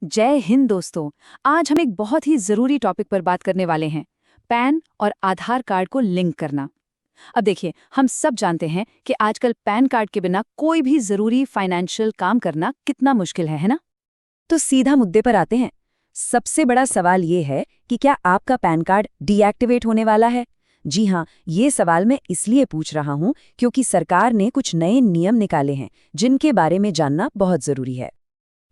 जय हिंद दोस्तों। आज हम एक बहुत ही जरूरी टॉपिक पर बात करने वाले हैं, पैन और आधार कार्ड को लिंक करना। अब देखिए, हम सब जानते हैं कि आजकल पैन कार्ड के बिना कोई भी जरूरी फाइनेंशियल काम करना कितना मुश्किल है ना? तो सीधा मुद्दे पर आते हैं। सबसे बड़ा सवाल ये है कि क्या आपका पैन कार्ड डीएक्टिवेट होने वाला है? जी हाँ, ये सवाल मैं इसलिए पूछ रहा हूँ क्योंकि सरकार ने कुछ नए नियम निकाले हैं जिनके बारे में जानना बहुत जरूरी है।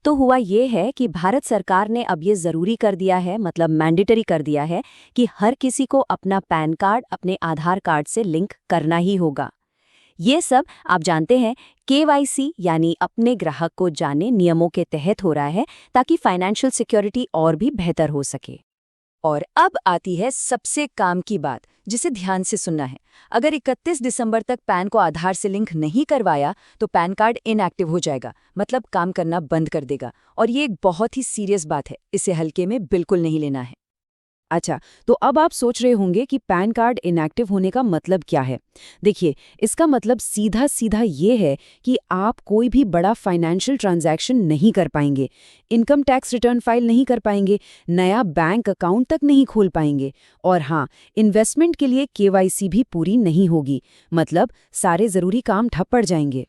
तो हुआ ये है कि भारत सरकार ने अब ये ज़रूरी कर दिया है, मतलब मैंडेटरी कर दिया है कि हर किसी को अपना पैन कार्ड अपने आधार कार्ड से लिंक करना ही होगा। ये सब आप जानते हैं केवाईसी यानी अपने ग्राहक को जाने नियमों के तहत हो रहा है, ताकि फाइनेंशियल सिक्योरिटी और भी बेहतर हो सके। और अब आती है सबसे काम की बात, जिसे ध्यान से सुनना है। अगर 31 दिसंबर तक पैन को आधार से लिंक नहीं करवाया तो पैन कार्ड इनएक्टिव हो जाएगा, मतलब काम करना बंद कर देगा। और ये एक बहुत ही सीरियस बात है, इसे हल्के में बिल्कुल नहीं लेना है। अच्छा, तो अब आप सोच रहे होंगे कि पैन कार्ड इनएक्टिव होने का मतलब क्या है। देखिए, इसका मतलब सीधा सीधा ये है कि आप कोई भी बड़ा फाइनेंशियल ट्रांजैक्शन नहीं कर पाएंगे, इनकम टैक्स रिटर्न फाइल नहीं कर पाएंगे, नया बैंक अकाउंट तक नहीं खोल पाएंगे, और हाँ, इन्वेस्टमेंट के लिए केवाईसी भी पूरी नहीं होगी, मतलब सारे ज़रूरी काम ठप पड़ जाएंगे।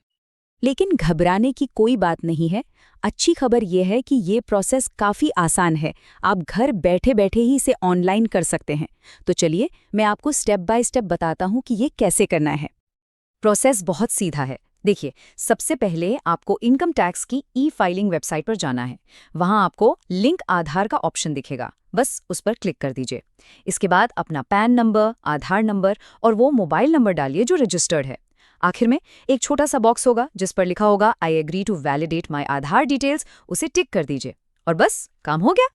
लेकिन घबराने की कोई बात नहीं है। अच्छी खबर यह है कि ये प्रोसेस काफ़ी आसान है। आप घर बैठे बैठे ही इसे ऑनलाइन कर सकते हैं। तो चलिए, मैं आपको स्टेप बाय स्टेप बताता हूँ कि ये कैसे करना है। प्रोसेस बहुत सीधा है। देखिए, सबसे पहले आपको इनकम टैक्स की ई-फाइलिंग वेबसाइट पर जाना है। वहाँ आपको लिंक आधार का ऑप्शन दिखेगा, बस उस पर क्लिक कर दीजिए। इसके बाद अपना पैन नंबर, आधार नंबर और वो मोबाइल नंबर डालिए जो रजिस्टर्ड है। आखिर में एक छोटा सा बॉक्स होगा जिस पर लिखा होगा I agree to validate my Aadhaar details, उसे टिक कर दीजिए और बस काम हो गया।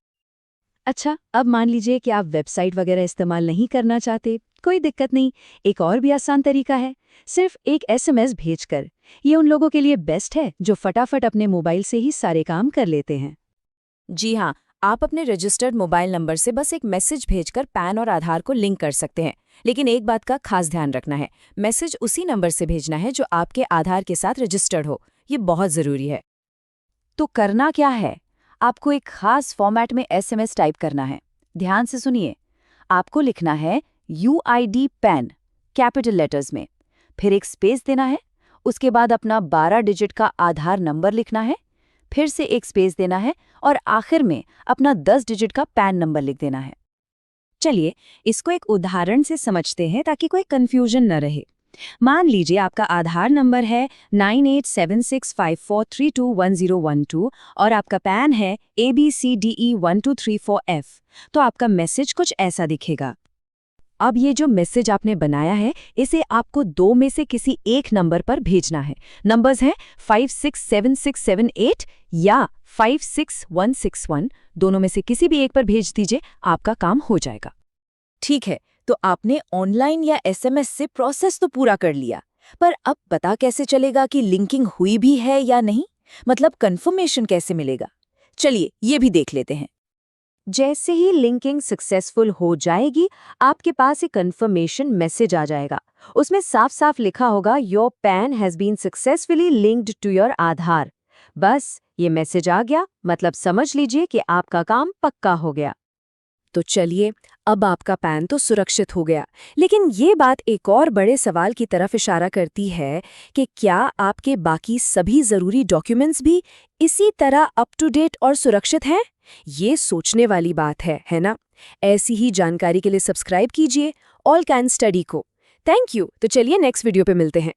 अच्छा, अब मान लीजिए कि आप वेबसाइट वगैरह इस्तेमाल नहीं करना चाहते, कोई दिक्कत नहीं। एक और भी आसान तरीका है, सिर्फ एक एसएमएस भेजकर। ये उन लोगों के लिए बेस्ट है जो फटाफट अपने मोबाइल से ही सारे काम कर लेते हैं। जी हाँ, आप अपने रजिस्टर्ड मोबाइल नंबर से बस एक मैसेज भेजकर पैन और आधार को लिंक कर सकते हैं। लेकिन एक बात का खास ध्यान रखना है, मैसेज उसी नंबर से भेजना है जो आपके आधार के साथ रजिस्टर्ड हो। ये बहुत ज़रूरी है। तो करना क्या है? आपको एक खास फॉर्मेट में एसएमएस टाइप करना है। ध्यान से सुनिए। आपको लिखना है यूआईडी पैन कैपिटल लेटर्स में, फिर एक स्पेस देना है, उसके बाद अपना 12 डिजिट का आधार नंबर लिखना है, फिर से एक स्पेस देना है और आखिर में अपना 10 डिजिट का पैन नंबर लिख देना है। चलिए, इसको एक उदाहरण से समझते हैं ताकि कोई कंफ्यूजन न रहे। मान लीजिए आपका आधार नंबर है 987654321012 और आपका पैन है ABCDE1234F। तो आपका मैसेज कुछ ऐसा दिखेगा। अब ये जो मैसेज आपने बनाया है, इसे आपको दो में से किसी एक नंबर पर भेजना है। नंबर्स हैं 567678 या 56161। दोनों में से किसी भी एक पर भेज दीजिए, आपका काम हो जाएगा। ठीक है, तो आपने ऑनलाइन या एसएमएस से प्रोसेस तो पूरा कर लिया, पर अब पता कैसे चलेगा कि लिंकिंग हुई भी है या नहीं? मतलब कंफर्मेशन कैसे मिलेगा? चलिए, ये भी देख लेते हैं। जैसे ही लिंकिंग सक्सेसफुल हो जाएगी, आपके पास एक कंफर्मेशन मैसेज आ जाएगा। उसमें साफ साफ लिखा होगा your PAN has been successfully linked to your Aadhaar. बस ये मैसेज आ गया, मतलब समझ लीजिए कि आपका काम पक्का हो गया। तो चलिए, अब आपका पैन तो सुरक्षित हो गया, लेकिन ये बात एक और बड़े सवाल की तरफ इशारा करती है कि क्या आपके बाकी सभी जरूरी डॉक्यूमेंट्स भी इसी तरह अप टू डेट और सुरक्षित हैं? ये सोचने वाली बात है ना? ऐसी ही जानकारी के लिए सब्सक्राइब कीजिए ऑल कैन स्टडी को। Thank you. तो चलिए नेक्स्ट वीडियो पे मिलते हैं।